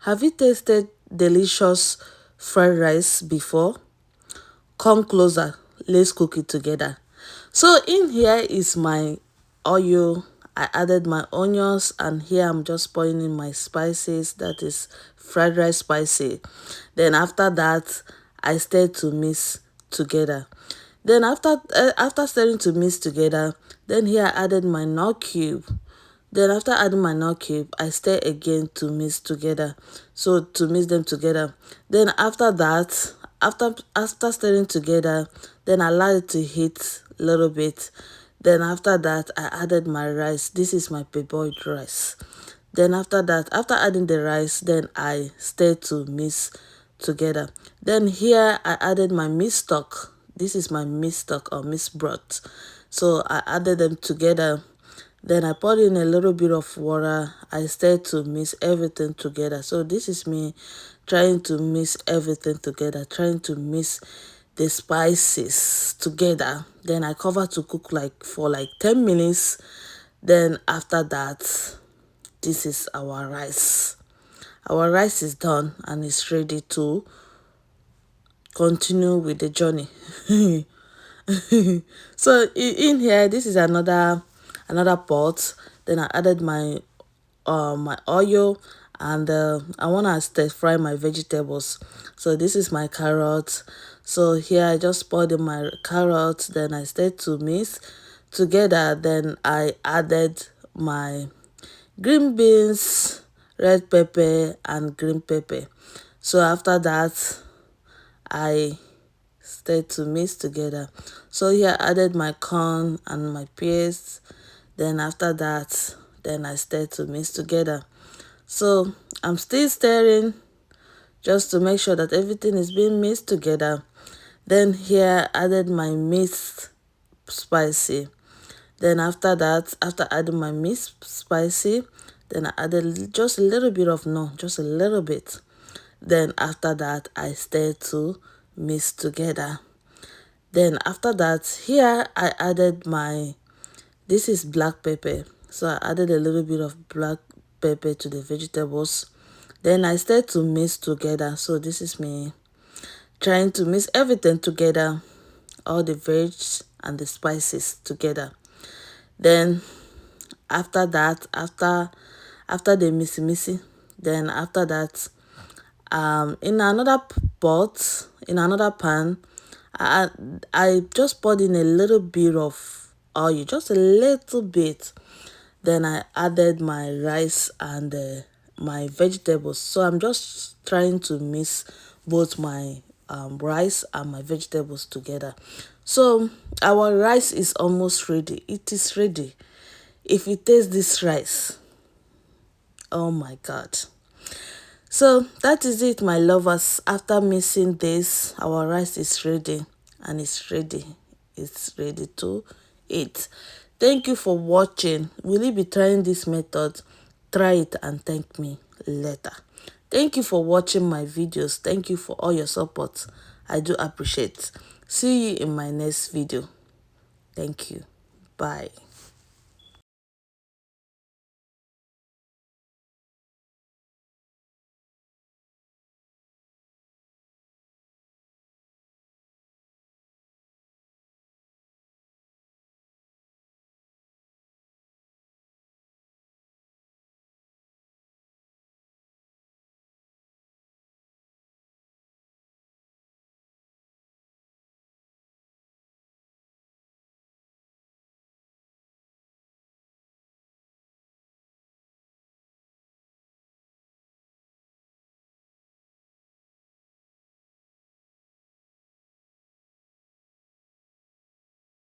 Have you tasted delicious fried rice before? Come closer, let's cook it together. So in here is my oil. I added my onions, and here I'm just pouring in my spices, that is fried rice spicy. Then after that, I stir to mix together. Then after stirring to mix together, then here I added my nut cube. Then after adding my nut cube, I stir again to mix together. So to mix them together. Then after that, after stirring together, then I allow it to heat a little bit. Then after that, I added my rice. This is my parboiled rice. Then after that, after adding the rice, then I stir to mix together. Then here I added my meat stock. This is my meat stock or meat broth. So I added them together. Then I poured in a little bit of water. I started to mix everything together. So this is me trying to mix everything together, trying to mix the spices together. Then I cover to cook for 10 minutes. Then after that, this is our rice. Our rice is done and it's ready to continue with the journey. So in here, this is another pot. Then I added my oil, and I want to stir fry my vegetables. So this is my carrot. So here I just poured in my carrots, then I stirred to mix together. Then I added my green beans, red pepper and green pepper. So after that, I stirred to mix together. So here I added my corn and my peas. Then after that, then I stirred to mix together. So I'm still stirring just to make sure that everything is being mixed together. Then here I added my mixed spicy. Then after that, after adding my mixed spicy, then I added just a little bit of just a little bit. Then after that, I stirred to mix together. Then after that, here I added this is black pepper. So I added a little bit of black pepper to the vegetables. Then I started to mix together. So this is me trying to mix everything together, all the veg and the spices together. Then after that, after the mixy, then after that, in another pot, in another pan, I just poured in a little bit of oil, just a little bit. Then I added my rice and my vegetables. So I'm just trying to mix both my rice and my vegetables together. So our rice is almost ready. It is ready. If you taste this rice, oh my god. So that is it, my lovers. After mixing this, our rice is ready, and it's ready. It's ready to eat. Thank you for watching. Will you be trying this method? Try it and thank me later. Thank you for watching my videos. Thank you for all your support. I do appreciate. See you in my next video. Thank you. Bye.